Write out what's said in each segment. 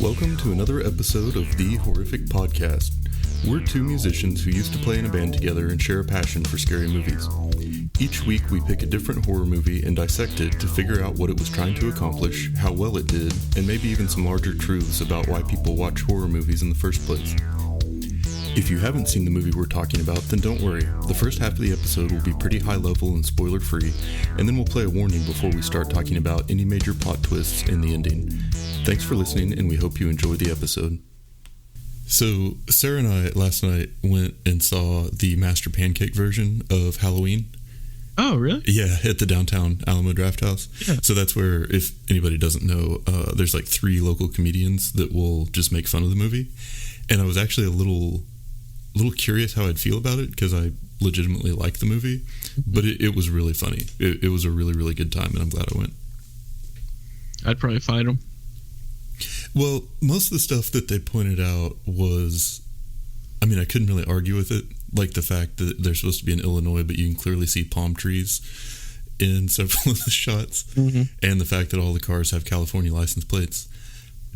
Welcome to another episode of The Horrific Podcast. We're two musicians who used to play in a band together and share a passion for scary movies. Each week we pick a different horror movie and dissect it to figure out what it was trying to accomplish, how well it did, and maybe even some larger truths about why people watch horror movies in the first place. If you haven't seen the movie we're talking about, then don't worry. The first half of the episode will be pretty high level and spoiler free, and then we'll play a warning before we start talking about any major plot twists in the ending. Thanks for listening, and we hope you enjoy the episode. So, Sarah and I last night went and saw the Master Pancake version of Halloween. Oh, really? Yeah, at the downtown Alamo Drafthouse. Yeah. So that's where, if anybody doesn't know, there's like 3 local comedians that will just make fun of the movie. And I was actually a little curious how I'd feel about it because I legitimately like the movie, but it was really funny. It was a really, really good time, and I'm glad I went. I'd probably fight them. Well, most of the stuff that they pointed out was, I mean, I couldn't really argue with it. Like the fact that they're supposed to be in Illinois, but you can clearly see palm trees in several of the shots. Mm-hmm. And the fact that all the cars have California license plates.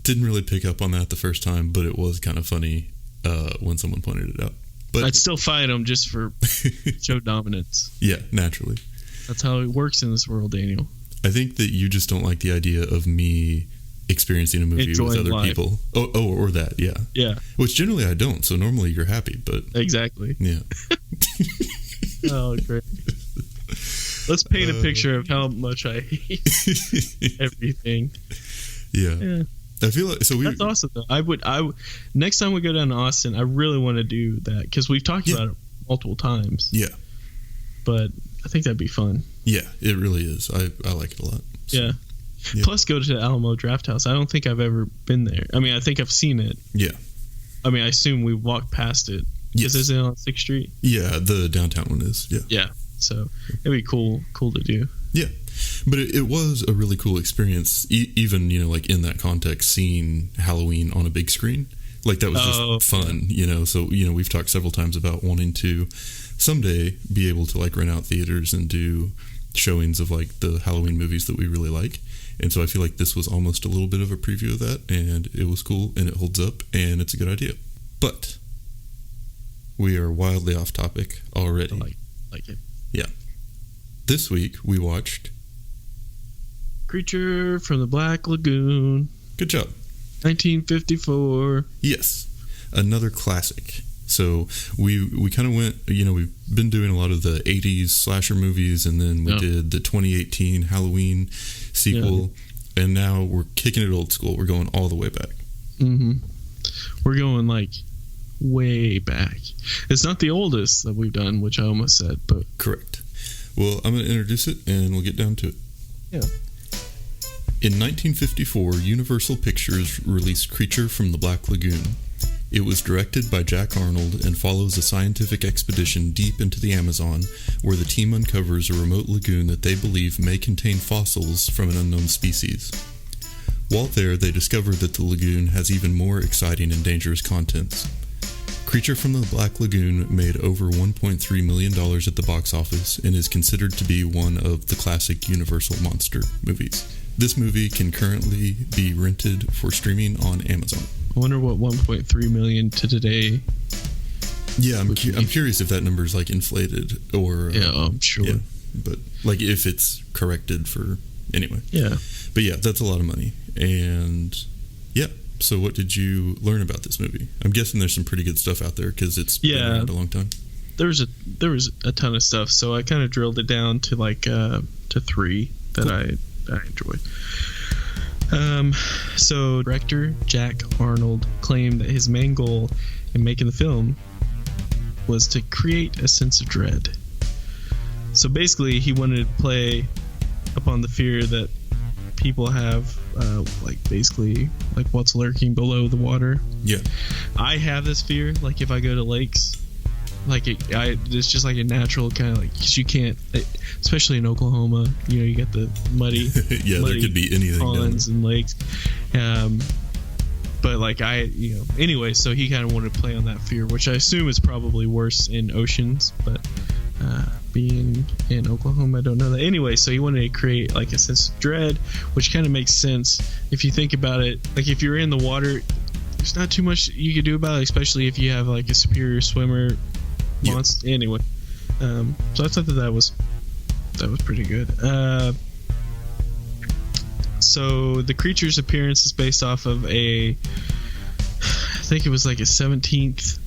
Didn't really pick up on that the first time, but it was kind of funny when someone pointed it out. But I'd still fight them just for show dominance. Yeah, naturally. That's how it works in this world, Daniel. I think that you just don't like the idea of me experiencing a movie with other people. Oh, or that, yeah. Yeah. Which generally I don't, so normally you're happy, but... Exactly. Yeah. Oh, great. Let's paint a picture of how much I hate everything. Yeah. I feel like... That's awesome, though. I would next time we go down to Austin, I really want to do that, because we've talked about it multiple times. Yeah. But I think that'd be fun. Yeah, it really is. I like it a lot. So. Yeah. Yeah. Plus, go to the Alamo Drafthouse. I don't think I've ever been there. I mean, I think I've seen it. Yeah. I mean, I assume we walked past it. Yes. Is it on 6th Street? Yeah, the downtown one is. Yeah. Yeah. So it'd be cool to do. Yeah. But it was a really cool experience, even, like in that context, seeing Halloween on a big screen. Like, that was just fun, So, we've talked several times about wanting to someday be able to, like, rent out theaters and do showings of, like, the Halloween movies that we really like. And so I feel like this was almost a little bit of a preview of that, and it was cool, and it holds up, and it's a good idea. But we are wildly off topic already. I like it. Yeah. This week, we watched... Creature from the Black Lagoon. Good job. 1954. Yes. Another classic. So we kind of went, we've been doing a lot of the 80s slasher movies, and then we did the 2018 Halloween sequel, and now we're kicking it old school. We're going all the way back. Mm-hmm. We're going, like, way back. It's not the oldest that we've done, which I almost said, but... Correct. Well, I'm going to introduce it, and we'll get down to it. Yeah. In 1954, Universal Pictures released Creature from the Black Lagoon. It was directed by Jack Arnold and follows a scientific expedition deep into the Amazon, where the team uncovers a remote lagoon that they believe may contain fossils from an unknown species. While there, they discover that the lagoon has even more exciting and dangerous contents. Creature from the Black Lagoon made over $1.3 million at the box office and is considered to be one of the classic Universal monster movies. This movie can currently be rented for streaming on Amazon. I wonder what 1.3 million to today. Yeah, I'm curious if that number is like inflated or I'm sure. Yeah, but like if it's corrected for anyway. Yeah. But yeah, that's a lot of money. And yeah, so what did you learn about this movie? I'm guessing there's some pretty good stuff out there because it's been around a long time. There was a ton of stuff, so I kind of drilled it down to like to 3 that I enjoyed. So director Jack Arnold claimed that his main goal in making the film was to create a sense of dread. So basically, he wanted to play upon the fear that people have, like what's lurking below the water. Yeah, I have this fear. Like if I go to lakes, like it's just like a natural kind of like, cause you can't, especially in Oklahoma, you get the muddy yeah, muddy there could be anything ponds and lakes, but like anyway, so he kind of wanted to play on that fear, which I assume is probably worse in oceans, but being in Oklahoma. I don't know that. Anyway, so he wanted to create like a sense of dread, which kind of makes sense if you think about it. Like if you're in the water, there's not too much you could do about it, especially if you have like a superior swimmer monster. Yeah. Anyway, so I thought that was pretty good. So the creature's appearance is based off of I think it was like a 17th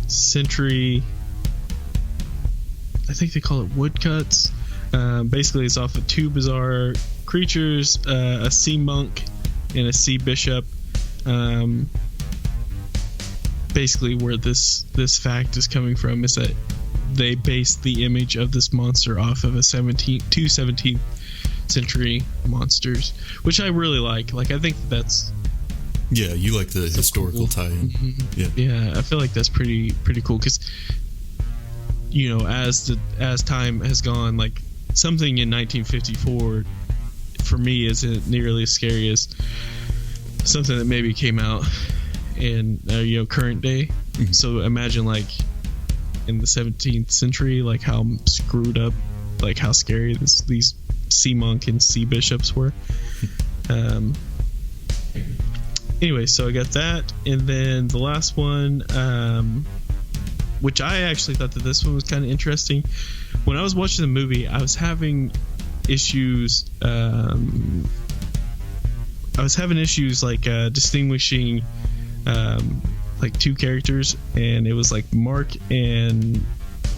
century, I think they call it woodcuts. Basically it's off of two bizarre creatures, a sea monk and a sea bishop. Basically where this fact is coming from is that they based the image of this monster off of two 17th century monsters, which I really like. Like I think that's you like the historical cool tie-in. Mm-hmm. Yeah, I feel like that's pretty cool because as time has gone, like something in 1954 for me isn't nearly as scary as something that maybe came out in current day. Mm-hmm. So imagine like in the 17th century, like how screwed up, like how scary these sea monk and sea bishops were. Anyway, so I got that, and then the last one, which I actually thought that this one was kind of interesting. When I was watching the movie, I was having issues. Like distinguishing like two characters, and it was like Mark and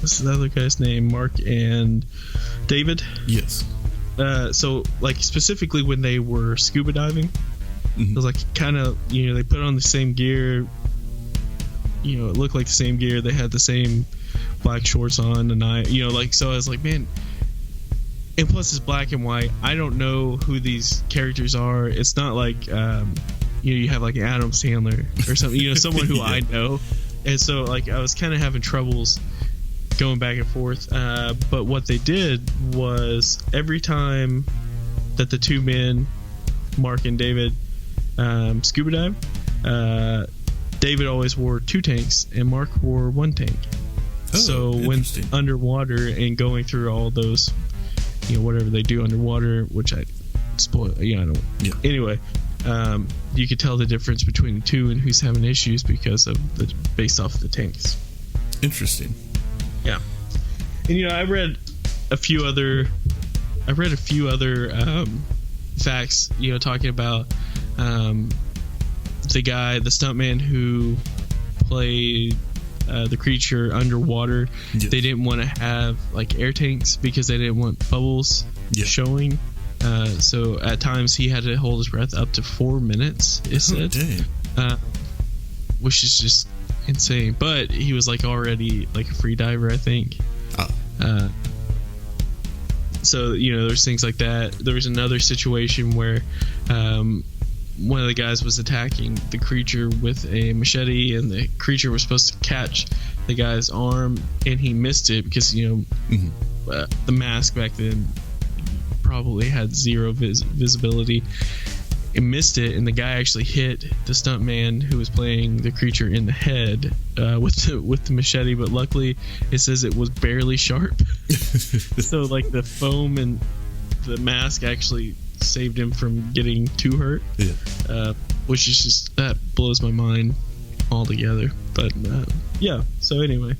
what's the other guy's name? Mark and David. Yes. So like specifically when they were scuba diving, it was like kind of they put on the same gear. It looked like the same gear. They had the same black shorts on, and so I was like, man. And plus, it's black and white. I don't know who these characters are. It's not like you have like Adam Sandler or something. Someone who I know. And so like I was kind of having troubles going back and forth. But what they did was every time that the two men, Mark and David, scuba dive, David always wore two tanks and Mark wore one tank. So when underwater and going through all those, whatever they do underwater, which I spoil, I don't. Yeah. Anyway, you could tell the difference between the two and who's having issues because of based off the tanks. Interesting. Yeah. And I read a few other facts, talking about the stuntman who played the creature underwater. Yes. They didn't want to have like air tanks because they didn't want bubbles showing. So at times he had to hold his breath up to 4 minutes. It said, which is just insane. But he was like already like a free diver, I think. So there's things like that. There was another situation where one of the guys was attacking the creature with a machete, and the creature was supposed to catch the guy's arm, and he missed it because the mask back then probably had zero visibility. It missed it, and the guy actually hit the stuntman who was playing the creature in the head with the machete, but luckily it says it was barely sharp. So like the foam and the mask actually saved him from getting too hurt. Which is just, that blows my mind altogether. But so anyway,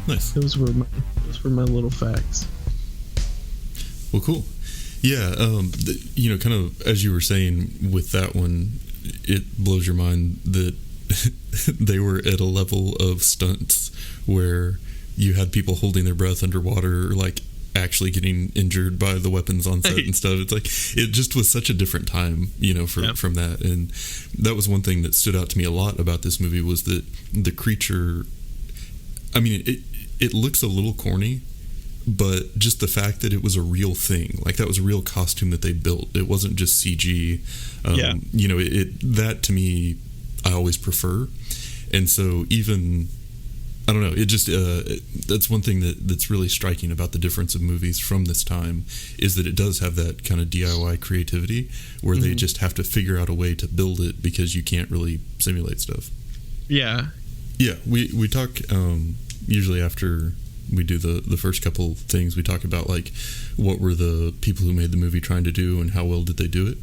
nice. Those were my little facts. Well, cool. Yeah, kind of as you were saying with that one, it blows your mind that they were at a level of stunts where you had people holding their breath underwater, like actually getting injured by the weapons on set and stuff. It's like it just was such a different time, from that. And that was one thing that stood out to me a lot about this movie was that the creature, I mean, it looks a little corny, but just the fact that it was a real thing, like that was a real costume that they built. It wasn't just CG. That to me, I always prefer. And so even, I don't know, it just, that's one thing that's really striking about the difference of movies from this time is that it does have that kind of DIY creativity where they just have to figure out a way to build it because you can't really simulate stuff. Yeah. Yeah, we talk usually after we do the first couple things. We talk about like what were the people who made the movie trying to do and how well did they do it.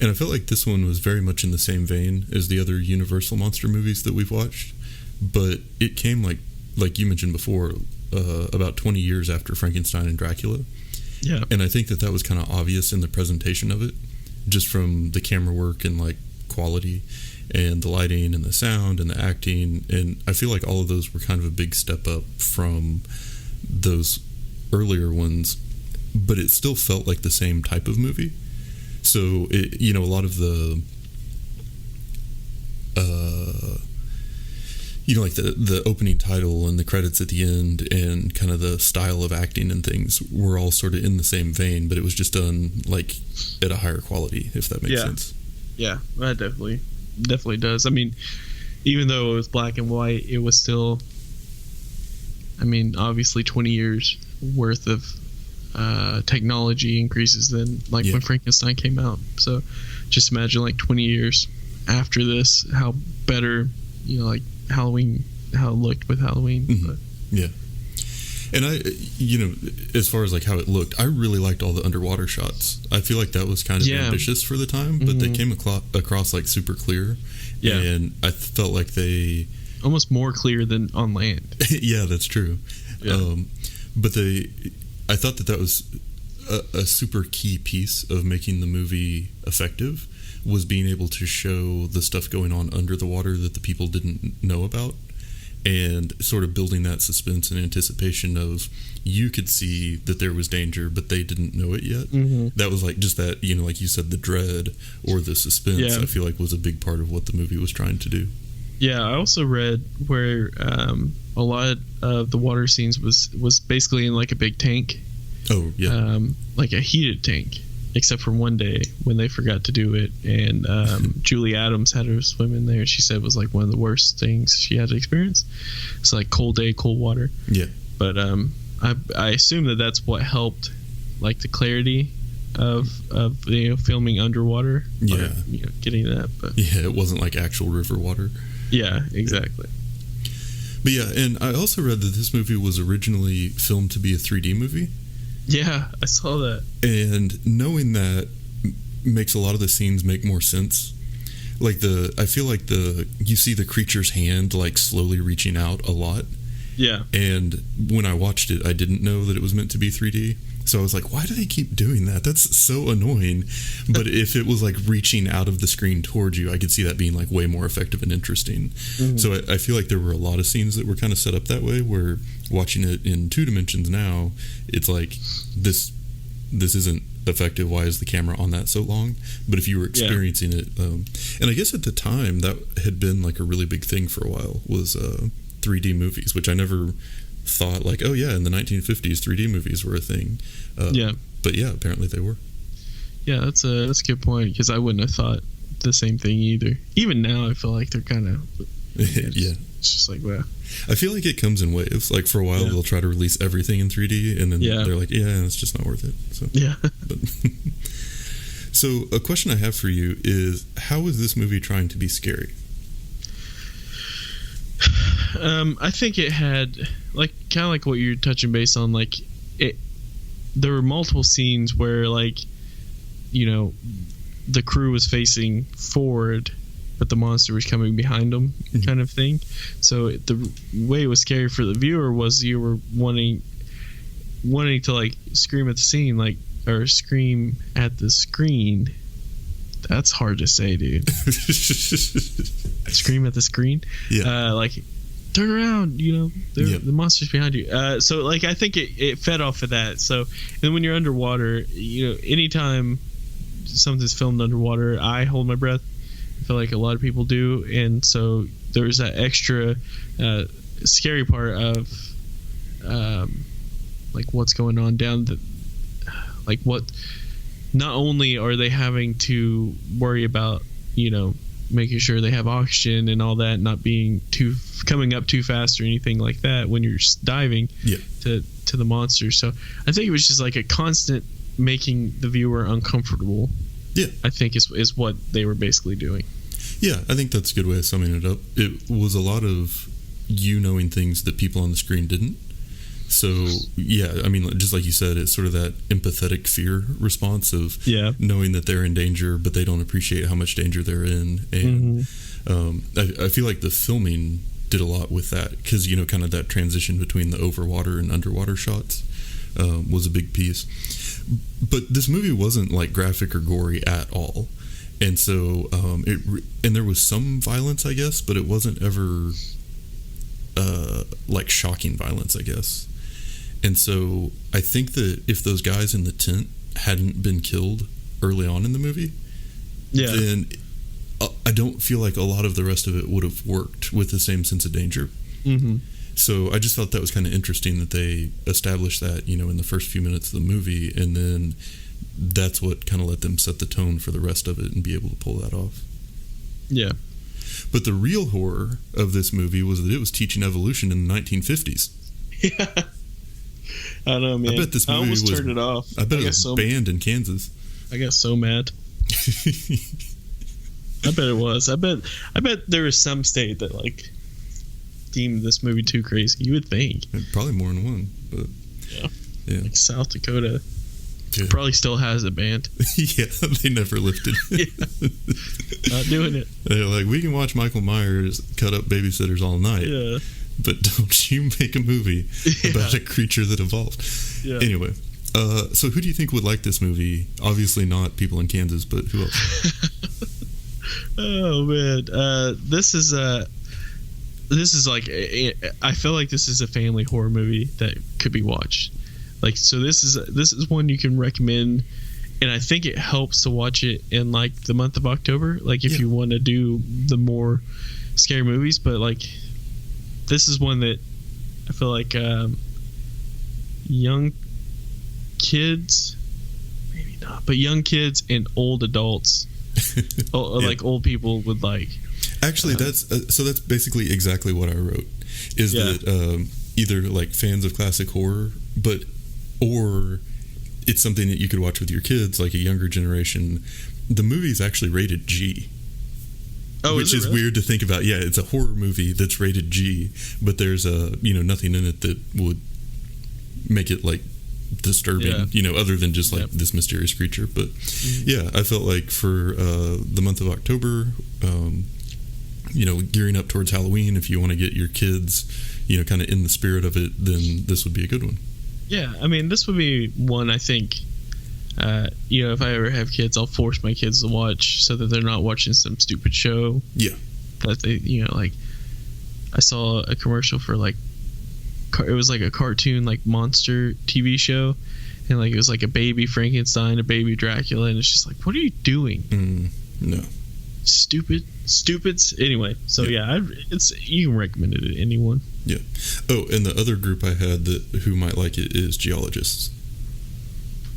And I felt like this one was very much in the same vein as the other Universal monster movies that we've watched, but it came like you mentioned before, about 20 years after Frankenstein and Dracula. Yeah. And I think that was kind of obvious in the presentation of it, just from the camera work and like quality and the lighting and the sound and the acting. And I feel like all of those were kind of a big step up from those earlier ones, but it still felt like the same type of movie. So, a lot of the, like the opening title and the credits at the end and kind of the style of acting and things were all sort of in the same vein, but it was just done like at a higher quality, if that makes sense. Yeah, that definitely does. I mean, even though it was black and white, it was still, I mean, obviously 20 years worth of technology increases than like when Frankenstein came out. So just imagine like 20 years after this, how better, like Halloween, how it looked with Halloween. Mm-hmm. Yeah. And as far as like how it looked, I really liked all the underwater shots. I feel like that was kind of ambitious for the time, but they came across like super clear. Yeah. And I felt like they almost more clear than on land. Yeah, that's true. Yeah. But I thought that was a super key piece of making the movie effective, was being able to show the stuff going on under the water that the people didn't know about, and sort of building that suspense and anticipation of, you could see that there was danger, but they didn't know it yet. Mm-hmm. That was like just that, like you said, the dread or the suspense, I feel like was a big part of what the movie was trying to do. Yeah, I also read where a lot of the water scenes was basically in like a big tank. Oh, yeah. Like a heated tank, except for one day when they forgot to do it. And Julie Adams had her swim in there. She said it was like one of the worst things she had to experience. It's like cold day, cold water. Yeah. But I assume that's what helped, like the clarity of filming underwater. Yeah. Or, getting that. But yeah, it wasn't like actual river water. Yeah, exactly. But yeah, and I also read that this movie was originally filmed to be a 3D movie. Yeah, I saw that. And knowing that makes a lot of the scenes make more sense. Like I feel like you see the creature's hand like slowly reaching out a lot. Yeah. And when I watched it, I didn't know that it was meant to be 3D. So I was like, why do they keep doing that? That's so annoying. But if it was like reaching out of the screen towards you, I could see that being like way more effective and interesting. Mm-hmm. So I feel like there were a lot of scenes that were kind of set up that way, where watching it in 2 dimensions now, it's like, this isn't effective. Why is the camera on that so long? But if you were experiencing it, and I guess at the time that had been like a really big thing for a while, was 3D movies, which I never thought like, oh yeah, in the 1950s 3D movies were a thing. But yeah, apparently they were. Yeah, that's a good point, because I wouldn't have thought the same thing either. Even now, I feel like they're kind of yeah. It's just like, wow. I feel like it comes in waves. Like for a while, they'll try to release everything in 3D, and then they're like, yeah, it's just not worth it. So yeah. So a question I have for you is, how is this movie trying to be scary? I think it had like kind of like what you're touching base on. Like there were multiple scenes where like, the crew was facing forward, but the monster was coming behind them, kind of thing. So the way it was scary for the viewer was you were wanting to like scream at the scene, like, or scream at the screen. That's hard to say, dude. Scream at the screen. Yeah. Like, turn around, the monster's behind you. So like, I think it fed off of that. So, and when you're underwater, anytime something's filmed underwater, I hold my breath. I feel like a lot of people do, and so there's that extra scary part of like what's going on down the, like what. Not only are they having to worry about, making sure they have oxygen and all that, not being coming up too fast or anything like that when you're diving to the monster. So I think it was just like a constant making the viewer uncomfortable. Yeah, I think is what they were basically doing. Yeah, I think that's a good way of summing it up. It was a lot of you knowing things that people on the screen didn't. So, yeah, I mean, just like you said, it's sort of that empathetic fear response of knowing that they're in danger, but they don't appreciate how much danger they're in. And I feel like the filming did a lot with that because, you know, kind of that transition between the overwater and underwater shots was a big piece. But this movie wasn't like graphic or gory at all. And so, and there was some violence, I guess, but it wasn't ever like shocking violence, I guess. And so I think that if those guys in the tent hadn't been killed early on in the movie, then I don't feel like a lot of the rest of it would have worked with the same sense of danger. So I just thought that was kind of interesting that they established that, you know, in the first few minutes of the movie, and then that's what kind of let them set the tone for the rest of it and be able to pull that off. Yeah. But the real horror of this movie was that it was teaching evolution in the 1950s. Yeah. I don't know, man. I bet this movie almost turned it off. I bet it was banned in Kansas. I got so mad. I bet it was. I bet there was some state that like deemed this movie too crazy. You would think. Probably more than one, but yeah. Like South Dakota probably still has it banned. Yeah, they never lifted it. Not doing it. They're like, we can watch Michael Myers cut up babysitters all night. Yeah. But don't you make a movie about a creature that evolved. Yeah. Anyway, so who do you think would like this movie? Obviously not people in Kansas, but who else? Oh man, this is like I feel like this is a family horror movie that could be watched. Like, so this is one you can recommend, and I think it helps to watch it in like the month of October. Like if you want to do the more scary movies, but like this is one that I feel like young kids, maybe not, but young kids and old adults, like old people would like. Actually, that's basically exactly what I wrote. Is that either like fans of classic horror, or it's something that you could watch with your kids, like a younger generation. The movie is actually rated G. Oh, which is really weird to think about. Yeah, it's a horror movie that's rated G, but there's nothing in it that would make it like disturbing, other than just like this mysterious creature. But yeah, I felt like for the month of October, gearing up towards Halloween, if you want to get your kids, kind of in the spirit of it, then this would be a good one. Yeah, I mean, this would be one I think. If I ever have kids, I'll force my kids to watch so that they're not watching some stupid show. Yeah. That they, like, I saw a commercial for like, it was like a cartoon, like monster TV show, and like it was like a baby Frankenstein, a baby Dracula, and it's just like, what are you doing? No. Stupids. Anyway, so you can recommend it to anyone. Yeah. Oh, and the other group I had who might like it is geologists.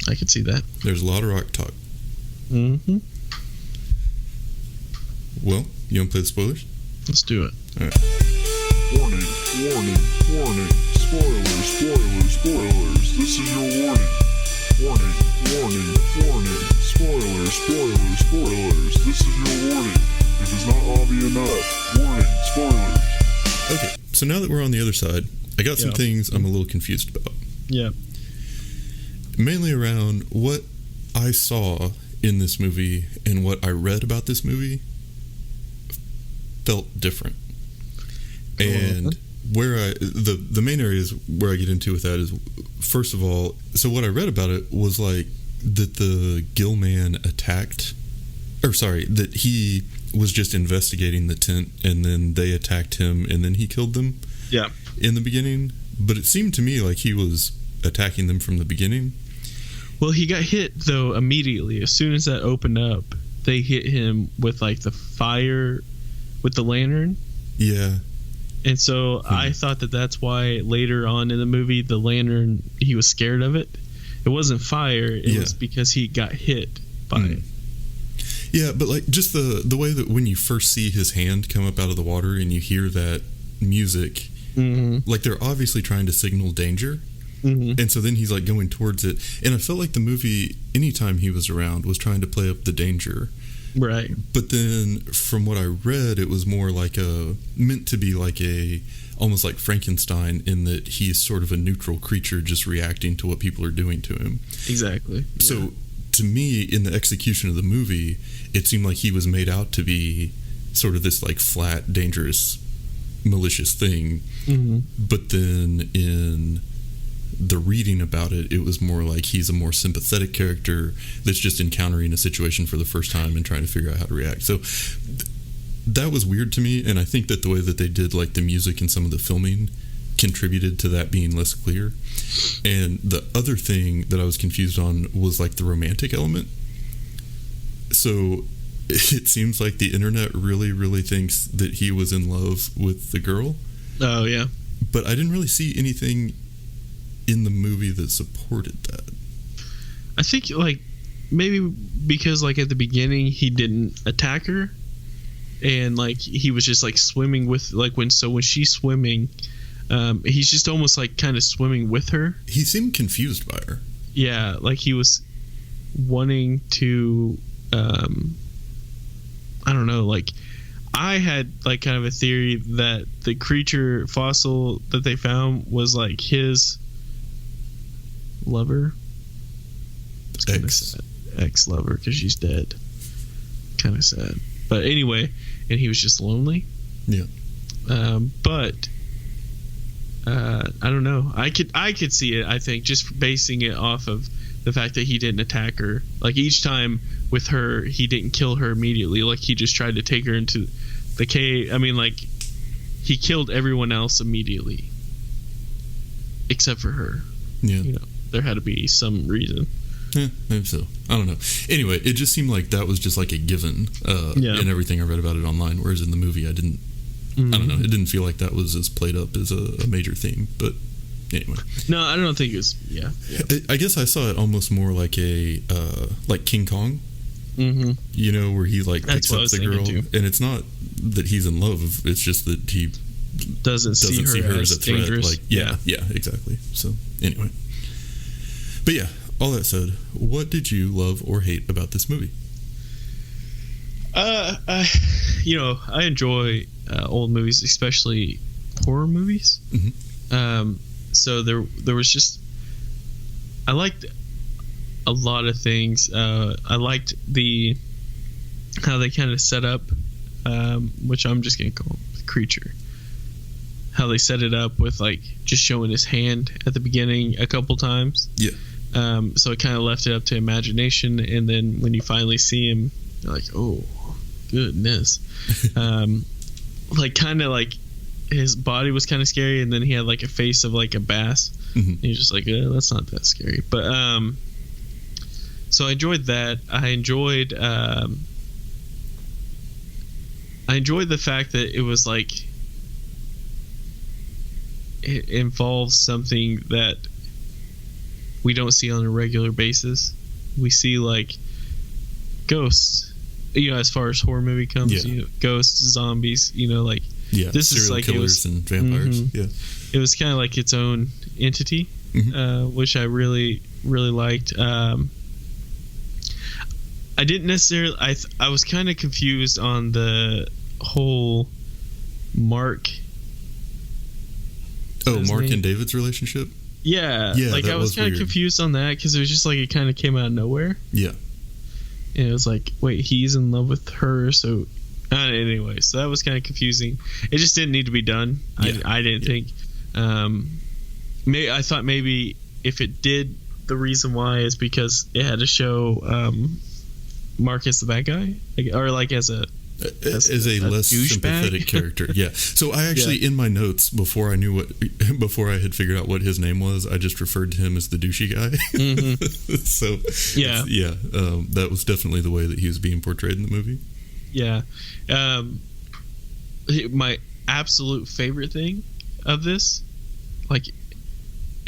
I could see that. There's a lot of rock talk. Mm-hmm. Well, you want to play the spoilers? Let's do it. All right. Warning. Spoilers. This is your warning. Warning. Spoilers. This is your warning. If it's not obvious enough. Warning. Spoilers. Okay, so now that we're on the other side, I got some things I'm a little confused about. Yeah. Mainly around what I saw in this movie and what I read about this movie felt different. And where the main areas where I get into with that is, first of all, so what I read about it was like that the Gill man that he was just investigating the tent and then they attacked him and then he killed them. Yeah. In the beginning, but it seemed to me like he was attacking them from the beginning. Well, he got hit though immediately as soon as that opened up. They hit him with like the fire with the lantern. Yeah. And so I thought that's why later on in the movie, the lantern, he was scared of it. It wasn't fire. It was because he got hit by it. Yeah, but like just the way that when you first see his hand come up out of the water and you hear that music, like they're obviously trying to signal danger. And so then he's like going towards it. And I felt like the movie, anytime he was around, was trying to play up the danger. Right. But then from what I read, it was more like meant to be like a almost like Frankenstein in that he's sort of a neutral creature just reacting to what people are doing to him. Exactly. Yeah. So to me, in the execution of the movie, it seemed like he was made out to be sort of this like flat, dangerous, malicious thing. Mm-hmm. But then in the reading about it, it was more like he's a more sympathetic character that's just encountering a situation for the first time and trying to figure out how to react. So that was weird to me, and I think that the way that they did like the music and some of the filming contributed to that being less clear. And the other thing that I was confused on was like the romantic element. So it seems like the internet really, really thinks that he was in love with the girl. Oh, yeah. But I didn't really see anything in the movie that supported that. I think, like, maybe because, like, at the beginning he didn't attack her, and, like, he was just, like, swimming with, like, when she's swimming, he's just almost, like, kind of swimming with her. He seemed confused by her. Yeah, like, he was wanting to, I don't know, like, I had, like, kind of a theory that the creature fossil that they found was, like, his lover. It's kind of sad. Ex-lover, because she's dead. Kind of sad. But anyway, and he was just lonely. Yeah. But I don't know. I could see it, I think, just basing it off of the fact that he didn't attack her. Like, each time with her, he didn't kill her immediately. Like, he just tried to take her into the cave. I mean, like, he killed everyone else immediately. Except for her. Yeah. You know, there had to be some reason. Yeah, maybe so. I don't know. Anyway, it just seemed like that was just like a given in everything I read about it online, whereas in the movie I didn't. I don't know. It didn't feel like that was as played up as a major theme, but anyway. No, I don't think it was. Yeah. I guess I saw it almost more like a like King Kong. Mm-hmm. You know, where he like picks up the girl, and it's not that he's in love. It's just that he doesn't see her as a threat. Dangerous. Like, yeah, exactly. So anyway, but yeah. All that said, what did you love or hate about this movie? I enjoy old movies, especially horror movies. Mm-hmm. So there was just, I liked a lot of things. I liked how they kind of set up, which I'm just gonna call the creature. How they set it up with like just showing his hand at the beginning a couple times. Yeah. So it kind of left it up to imagination, and then when you finally see him, you're like, oh, goodness. Like, kind of like his body was kind of scary, and then he had like a face of like a bass. Mm-hmm. And you're just like, that's not that scary. But so I enjoyed that. I enjoyed the fact that it was like it involves something that we don't see on a regular basis. We see like ghosts, as far as horror movie comes, ghosts, zombies, like this is like killers and vampires. Mm-hmm. Yeah, it was kind of like its own entity, which I really, really liked. I didn't necessarily. I was kind of confused on the whole Mark. Oh, Mark and David's relationship. Yeah, like I was kind of confused on that because it was just like it kind of came out of nowhere. Yeah, and it was like, wait, he's in love with her, so anyway, so that was kind of confusing. It just didn't need to be done. Yeah. I didn't think. I thought maybe if it did, the reason why is because it had to show Mark as the bad guy, or like as a less sympathetic character. Yeah. So I actually, in my notes, before I had figured out what his name was, I just referred to him as the douchey guy. Mm-hmm. So that was definitely the way that he was being portrayed in the movie. Yeah. My absolute favorite thing of this,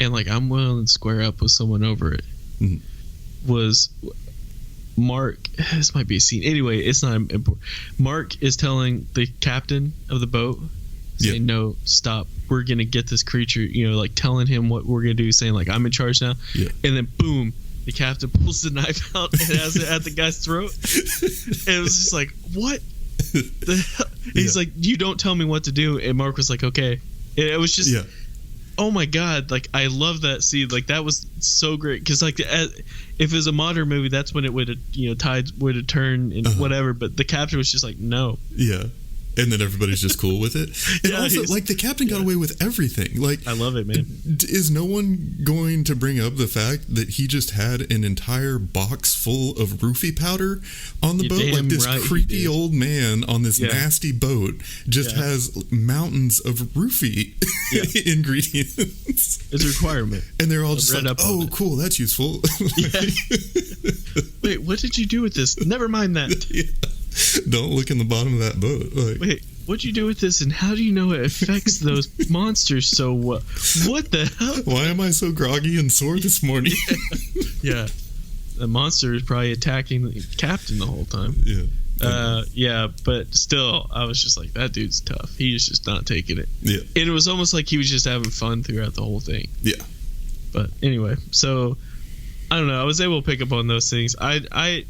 I'm willing to square up with someone over it, was Mark. This might be a scene. Anyway, it's not important. Mark is telling the captain of the boat, saying, "No, stop. We're gonna get this creature." Like telling him what we're gonna do, saying like, "I'm in charge now." Yeah. And then boom, the captain pulls the knife out and has it at the guy's throat. And it was just like, what? The hell? He's like, "You don't tell me what to do." And Mark was like, "Okay." It was just, oh my god! Like, I love that scene. Like, that was so great because, like, if it was a modern movie, that's when it would have, tides would have turned and whatever. But the captain was just like, no. Yeah. And then everybody's just cool with it. And also, like, the captain got away with everything. Like, I love it, man. Is no one going to bring up the fact that he just had an entire box full of roofie powder on the boat? Like, this creepy old man on this nasty boat just has mountains of roofie ingredients. It's a requirement. And they're all just like, oh, cool, that's useful. Wait, what did you do with this? Never mind that. Don't look in the bottom of that boat. Like, wait, what'd you do with this, and how do you know it affects those monsters so well? What the hell? Why am I so groggy and sore this morning? Yeah. The monster is probably attacking the captain the whole time. But still, I was just like, that dude's tough. He's just not taking it. Yeah. And it was almost like he was just having fun throughout the whole thing. Yeah. But anyway, so I don't know. I was able to pick up on those things. I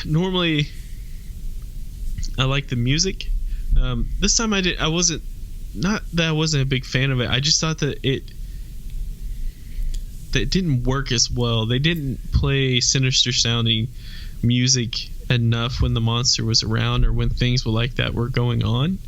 normally I like the music. This time I wasn't a big fan of it. I just thought that it didn't work as well. They didn't play sinister sounding music enough when the monster was around or when things like that were going on.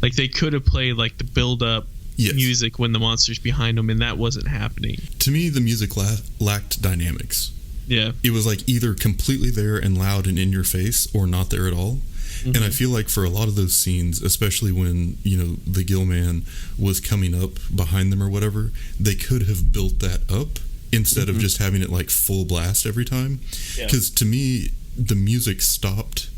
Like, they could have played like the build up music when the monster's behind them, and that wasn't happening. To me, the music lacked dynamics. Yeah. It was like either completely there and loud and in your face or not there at all. Mm-hmm. And I feel like for a lot of those scenes, especially when, the gill man was coming up behind them or whatever, they could have built that up instead of just having it like full blast every time. Because to me, the music stopped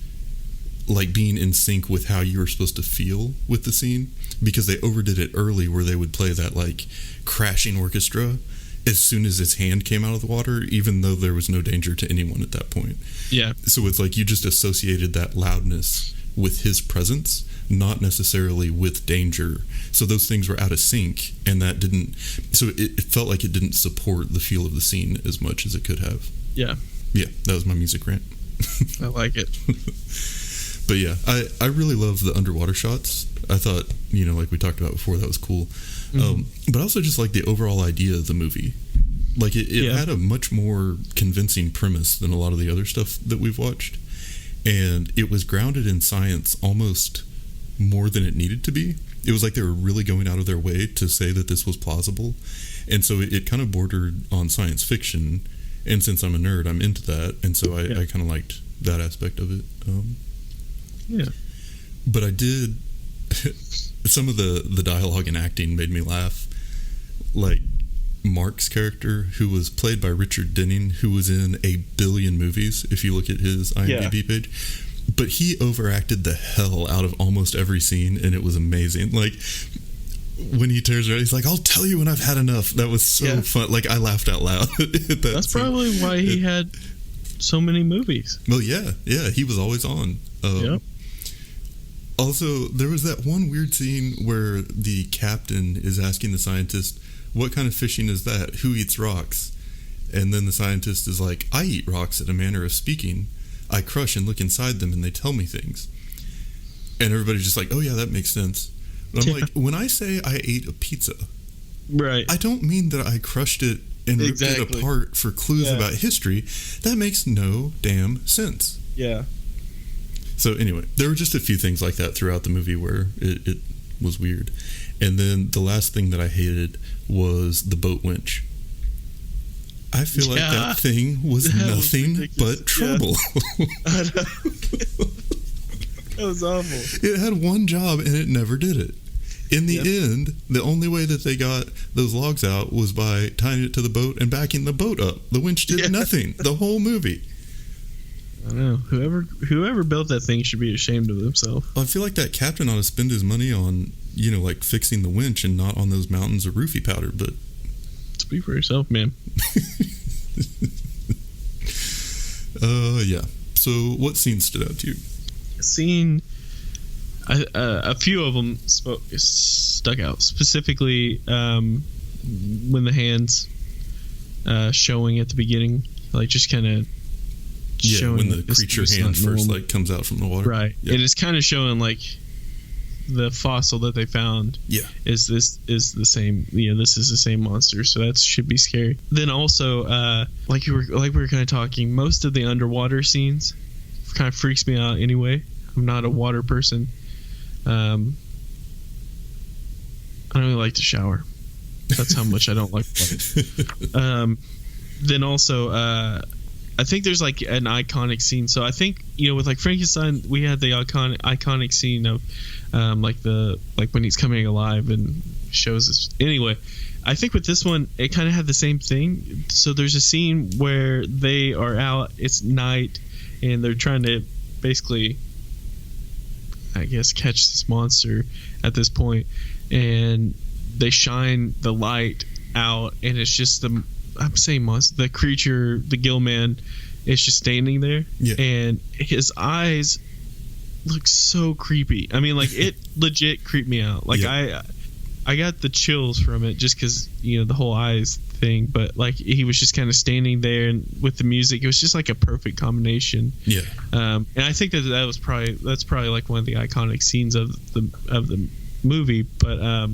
like being in sync with how you were supposed to feel with the scene, because they overdid it early where they would play that like crashing orchestra as soon as his hand came out of the water, even though there was no danger to anyone at that point. Yeah. So it's like you just associated that loudness with his presence, not necessarily with danger. So those things were out of sync, and that didn't... So it felt like it didn't support the feel of the scene as much as it could have. Yeah. Yeah, that was my music rant. I like it. But yeah, I really love the underwater shots. I thought, like we talked about before, that was cool. But also just like the overall idea of the movie. Like it had a much more convincing premise than a lot of the other stuff that we've watched. And it was grounded in science almost more than it needed to be. It was like they were really going out of their way to say that this was plausible. And so it kind of bordered on science fiction. And since I'm a nerd, I'm into that. And so I kind of liked that aspect of it. But I did... some of the dialogue and acting made me laugh. Like Mark's character, who was played by Richard Denning, who was in a billion movies, if you look at his IMDb page. But he overacted the hell out of almost every scene, and it was amazing. Like, when he turns around, he's like, I'll tell you when I've had enough. That was so fun. Like, I laughed out loud at that That's scene. Probably why he had so many movies. Well, yeah, he was always on. Also, there was that one weird scene where the captain is asking the scientist, what kind of fishing is that? Who eats rocks? And then the scientist is like, I eat rocks in a manner of speaking. I crush and look inside them and they tell me things. And everybody's just like, oh yeah, that makes sense. But I'm like, when I say I ate a pizza, right, I don't mean that I crushed it and ripped it apart for clues about history. That makes no damn sense. Yeah. So anyway, there were just a few things like that throughout the movie where it was weird. And then the last thing that I hated was the boat winch. I feel like that thing was nothing but trouble. I know. That was awful. It had one job and it never did it. In the end, the only way that they got those logs out was by tying it to the boat and backing the boat up. The winch did nothing the whole movie. I know. Whoever built that thing should be ashamed of themselves. I feel like that captain ought to spend his money on, like fixing the winch and not on those mountains of roofie powder, but... Speak for yourself, man. Yeah. So what scene stood out to you? A few of them stuck out. Specifically, when the hands showing at the beginning, like just kind of showing when the creature hand first like comes out from the water, right? It is kind of showing like the fossil that they found is the same. This is the same monster, so that should be scary. Then also, like we were kind of talking, most of the underwater scenes kind of freaks me out anyway. I'm not a water person. I don't really like to shower. That's how much I don't like water. Then also, I think there's like an iconic scene. So I think, with like Frankenstein, we had the iconic scene of like when he's coming alive and shows us. Anyway, I think with this one, it kind of had the same thing. So there's a scene where they are out, it's night, and they're trying to basically, I guess, catch this monster at this point, and they shine the light out, and it's just the creature, the gill man, is just standing there, and his eyes look so creepy. I mean, like, it legit creeped me out. Like, I got the chills from it just because, the whole eyes thing, but like, he was just kind of standing there, and with the music, it was just like a perfect combination. And I think that's probably like one of the iconic scenes of the movie. But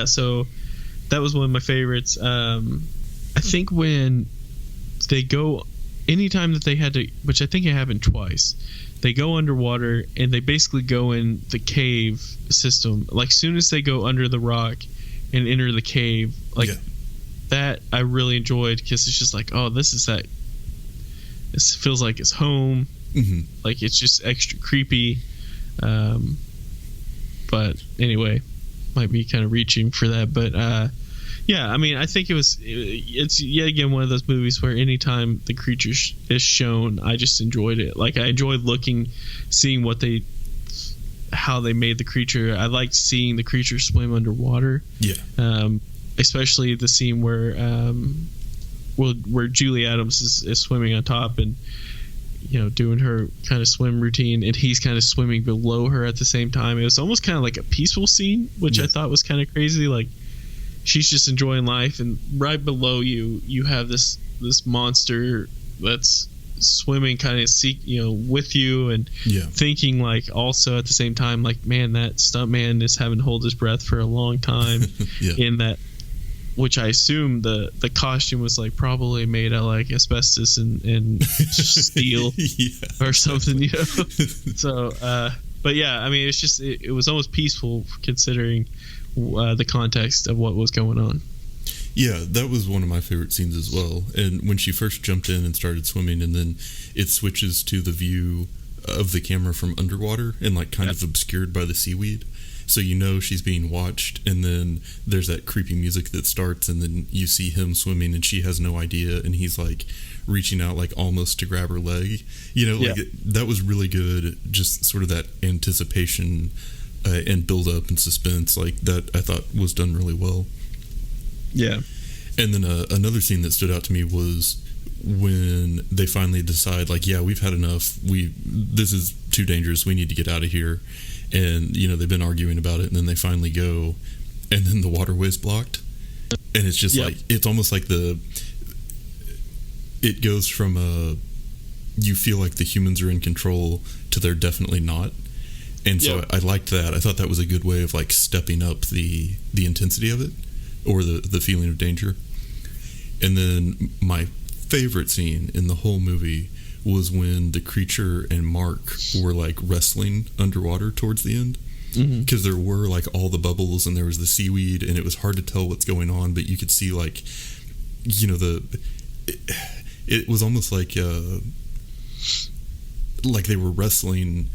so that was one of my favorites. I think when they go, anytime that they had to, which I think it happened twice, they go underwater and they basically go in the cave system. Like, soon as they go under the rock and enter the cave, like that I really enjoyed, because it's just like, oh, this feels like it's home. Like, it's just extra creepy. But anyway, might be kind of reaching for that, but I mean, I think it's yet again one of those movies where anytime the creature is shown, I just enjoyed it. Like, I enjoyed seeing how they made the creature. I liked seeing the creature swim underwater. Especially the scene where Julie Adams is swimming on top and doing her kind of swim routine, and he's kind of swimming below her at the same time. It was almost kind of like a peaceful scene, which I thought was kind of crazy. Like, she's just enjoying life, and right below you have this monster that's swimming kind of with you, and thinking, like, also at the same time, like, man, that stuntman is having to hold his breath for a long time. In that, which I assume the costume was like probably made out of like asbestos and steel or something, So, but yeah, I mean, it's just it was almost peaceful considering the context of what was going on. Yeah, that was one of my favorite scenes as well. And when she first jumped in and started swimming, and then it switches to the view of the camera from underwater and like kind of obscured by the seaweed. So she's being watched, and then there's that creepy music that starts, and then you see him swimming, and she has no idea, and he's like reaching out like almost to grab her leg. That was really good. Just sort of that anticipation and build up and suspense, like that I thought was done really well. And then another scene that stood out to me was when they finally decide, like, we've had enough. This is too dangerous. We need to get out of here. And they've been arguing about it, and then they finally go, and then the waterway's blocked, and it's just like, it's almost like it goes from you feel like the humans are in control to they're definitely not. And so I liked that. I thought that was a good way of like stepping up the intensity of it, or the feeling of danger. And then my favorite scene in the whole movie was when the creature and Mark were like wrestling underwater towards the end, because there were like all the bubbles and there was the seaweed, and it was hard to tell what's going on, but you could see like it was almost like they were wrestling,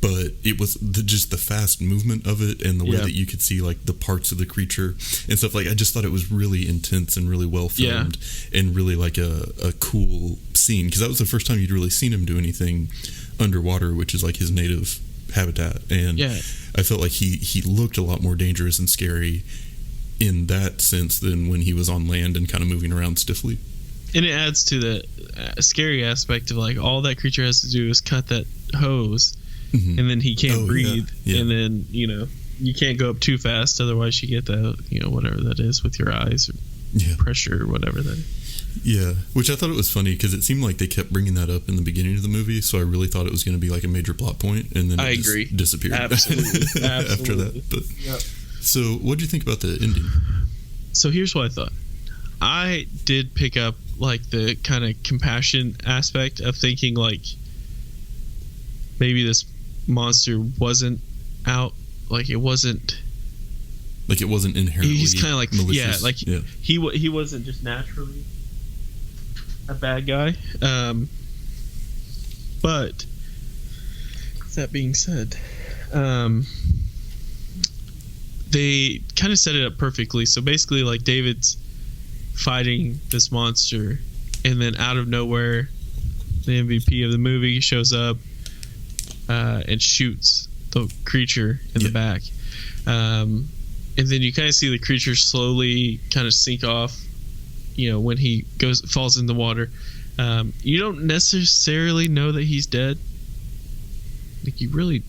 but it was just the fast movement of it and the way that you could see like the parts of the creature and stuff. Like, I just thought it was really intense and really well filmed, and really like a cool scene, because that was the first time you'd really seen him do anything underwater, which is like his native habitat. And I felt like he looked a lot more dangerous and scary in that sense than when he was on land and kind of moving around stiffly. And it adds to the scary aspect of like, all that creature has to do is cut that hose, and then he can't breathe, and then you can't go up too fast, otherwise you get that whatever that is with your eyes, or pressure or whatever that is. Yeah, which I thought it was funny because it seemed like they kept bringing that up in the beginning of the movie, so I really thought it was going to be like a major plot point, and then it just disappeared. Absolutely. After that. But yep. So, what do you think about the ending? So here's what I thought. I did pick up like the kind of compassion aspect of thinking like maybe this monster wasn't out, like it wasn't inherently. He's kind of like malicious. He wasn't just naturally a bad guy. But that being said, they kind of set it up perfectly. So basically, like David's fighting this monster, and then out of nowhere, the MVP of the movie shows up and shoots the creature in the back. And then you kind of see the creature slowly kind of sink off, when he falls in the water. You don't necessarily know that he's dead. Like you really,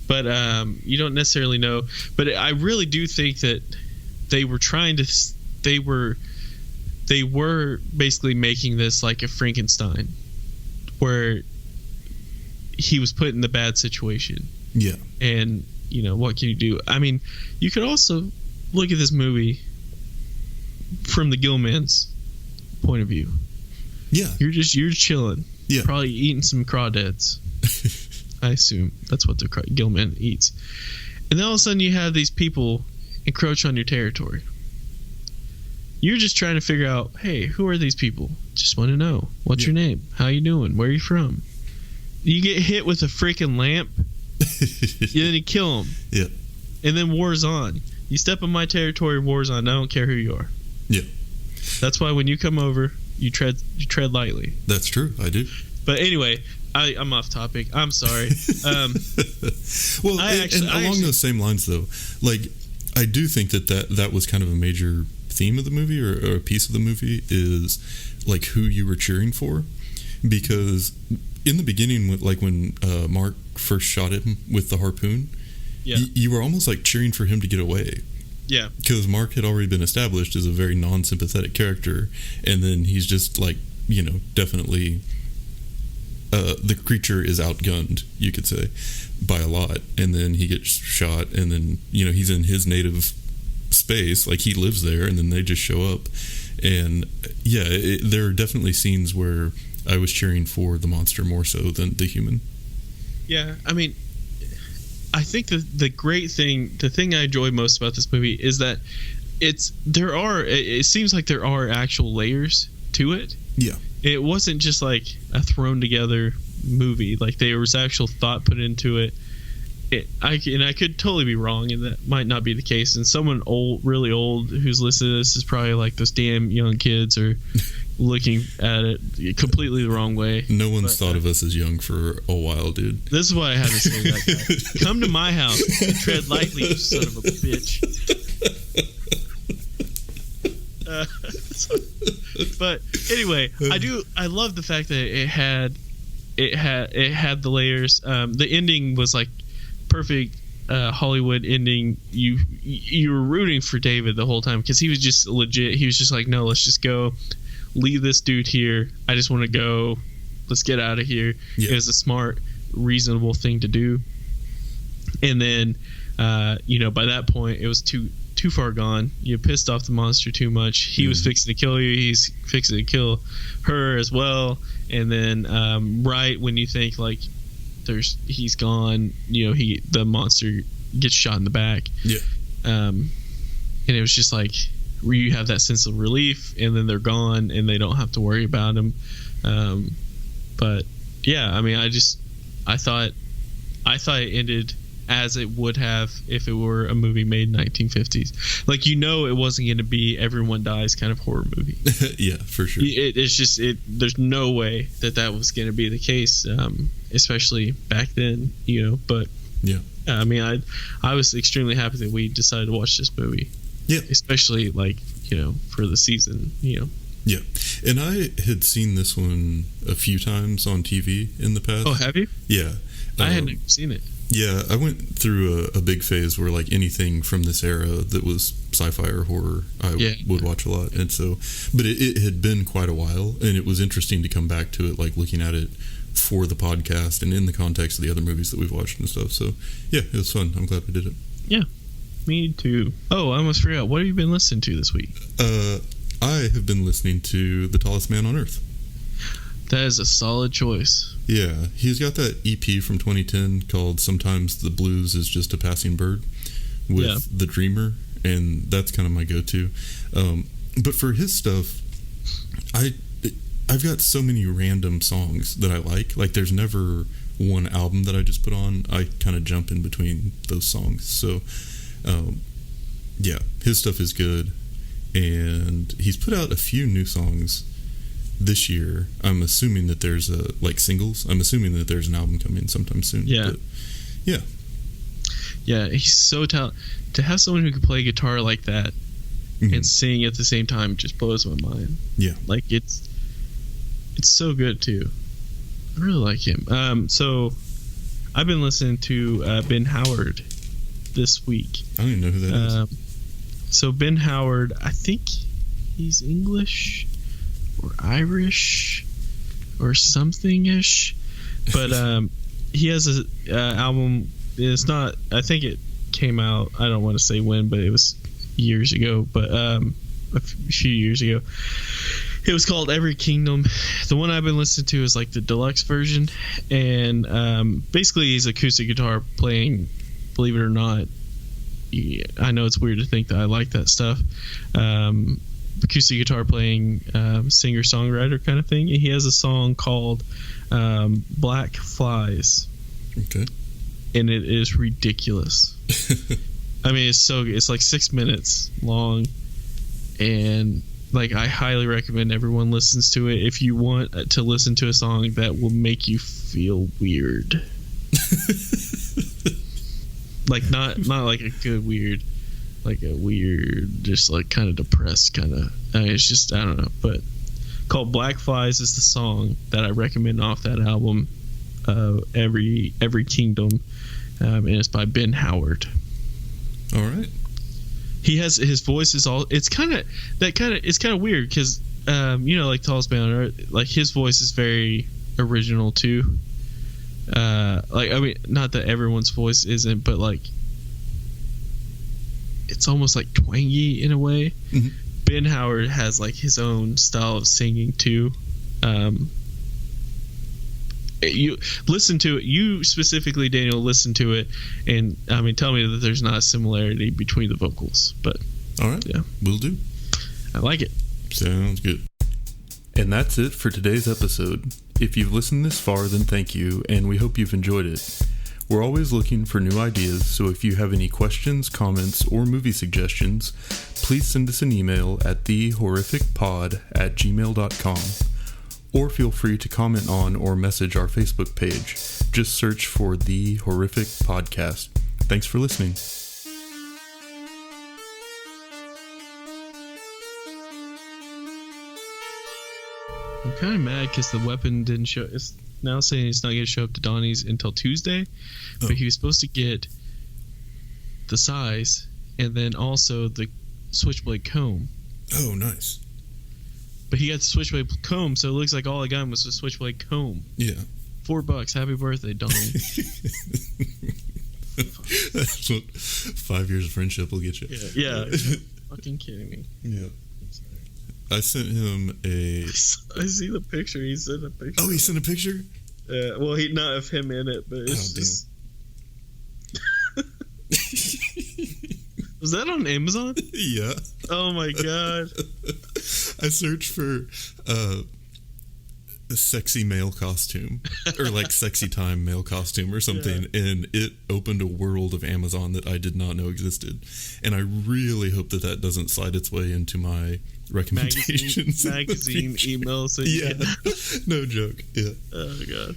but you don't necessarily know. But I really do think that they were they were basically making this like a Frankenstein, where he was put in the bad situation. Yeah. And what can you do? I mean, you could also look at this movie from the Gilman's point of view. Yeah. You're chilling. Yeah. Probably eating some crawdads. I assume that's what the Gilman eats. And then all of a sudden you have these people encroach on your territory. You're just trying to figure out, hey, who are these people? Just want to know. What's your name? How you doing? Where are you from? You get hit with a freaking lamp. Then you kill them. Yeah. And then war's on. You step on my territory, war's on. I don't care who you are. Yeah. That's why when you come over, you tread lightly. That's true. I do. But anyway, I'm off topic. I'm sorry. Well, along those same lines, though, like I do think that was kind of a major theme of the movie, or a piece of the movie, is like who you were cheering for, because in the beginning, when Mark first shot him with the harpoon, you were almost like cheering for him to get away. Yeah. Because Mark had already been established as a very non-sympathetic character, and then he's just like, definitely the creature is outgunned, you could say, by a lot, and then he gets shot, and then he's in his native space, like he lives there, and then they just show up, and there are definitely scenes where I was cheering for the monster more so than the human. Yeah, I mean, I think the thing I enjoy most about this movie is that it seems like there are actual layers to it. Yeah. It wasn't just like a thrown together movie. Like there was actual thought put into it. I could totally be wrong, and that might not be the case. And someone really old who's listening to this is probably like those damn young kids are looking at it completely the wrong way. No one's thought of us as young for a while, dude. This is why I had to say that guy. Come to my house and tread lightly, you son of a bitch. But anyway, I love the fact that it had the layers. The ending was like perfect Hollywood ending. You were rooting for David the whole time because he was just legit. He was just like, no, let's just go, leave this dude here. I just want to go. Let's get out of here. Yeah. It was a smart, reasonable thing to do. And then, by that point, it was too far gone. You pissed off the monster too much. He was fixing to kill you. He's fixing to kill her as well. And then, right when you think like he's gone, the monster gets shot in the back. Yeah. And it was just like where you have that sense of relief, and then they're gone, and they don't have to worry about him. But yeah, I mean, I thought it ended as it would have if it were a movie made in 1950s. Like, it wasn't going to be everyone dies kind of horror movie. Yeah, for sure. It's just there's no way that was going to be the case, especially back then, but yeah. I mean, I was extremely happy that we decided to watch this movie. Yeah. Especially for the season, Yeah. And I had seen this one a few times on TV in the past. Oh, have you? Yeah. I hadn't seen it. Yeah, I went through a big phase where like anything from this era that was sci-fi or horror, I would watch a lot. And so, but it had been quite a while, and it was interesting to come back to it, like looking at it for the podcast and in the context of the other movies that we've watched and stuff. So yeah, it was fun. I'm glad we did it. Yeah, me too. Oh, I almost forgot. What have you been listening to this week? I have been listening to The Tallest Man on Earth. That is a solid choice. Yeah, he's got that EP from 2010 called Sometimes the Blues is Just a Passing Bird with The Dreamer, and that's kind of my go-to. But for his stuff, I've got so many random songs that I like. Like, there's never one album that I just put on. I kind of jump in between those songs. So, yeah, his stuff is good. And he's put out a few new songs this year. I'm assuming that there's like singles. I'm assuming that there's an album coming sometime soon. Yeah. But yeah. Yeah, he's so talented. To have someone who can play guitar like that and sing at the same time just blows my mind. Yeah. Like, it's so good, too. I really like him. So, I've been listening to Ben Howard this week. I don't even know who that is. So, Ben Howard, I think he's English or Irish or something-ish. But he has an album. It's not... I think it came out... I don't want to say when, but it was years ago. But a few years ago. It was called Every Kingdom. The one I've been listening to is like the deluxe version. And basically he's acoustic guitar playing, believe it or not. I know it's weird to think that I like that stuff. Acoustic guitar playing singer-songwriter kind of thing. And he has a song called Black Flies. Okay. And it is ridiculous. I mean, it's like 6 minutes long. And like, I highly recommend everyone listens to it if you want to listen to a song that will make you feel weird. Like, not like a good weird, like a weird, just like kind of depressed kind of. I mean, it's just, I don't know. But called Black Flies is the song that I recommend off that album, Every Kingdom, and it's by Ben Howard. All right. He has his voice is all. It's kind of weird because like Tallest Man on Earth, like his voice is very original too. Like, I mean, not that everyone's voice isn't, but like it's almost like twangy in a way. Mm-hmm. Ben Howard has like his own style of singing too. You listen to it. You specifically, Daniel, listen to it, and I mean, tell me that there's not a similarity between the vocals. But all right, yeah, will do. I like it. Sounds good. And that's it for today's episode. If you've listened this far, then thank you, and we hope you've enjoyed it. We're always looking for new ideas, so if you have any questions, comments, or movie suggestions, please send us an email at thehorrificpod@gmail.com. Or feel free to comment on or message our Facebook page. Just search for The Horrific Podcast. Thanks for listening. I'm kind of mad because the weapon didn't show. It's now saying it's not going to show up to Donnie's until Tuesday. But he was supposed to get the size and then also the switchblade comb. Oh, nice. But he got the switchblade comb, so it looks like all I got was a switchblade comb. Yeah. $4. Happy birthday, Donnie. That's what 5 years of friendship will get you. Yeah. Fucking kidding me. Yeah. I sent him a... I see the picture. He sent a picture. Oh, he sent a picture? Well, he not of him in it, but it's just... Was that on Amazon? Yeah. Oh my god. I searched for a sexy male costume or like sexy time male costume or something, and it opened a world of Amazon that I did not know existed. And I really hope that doesn't slide its way into my recommendations. Magazine email. So no joke. Yeah. Oh god.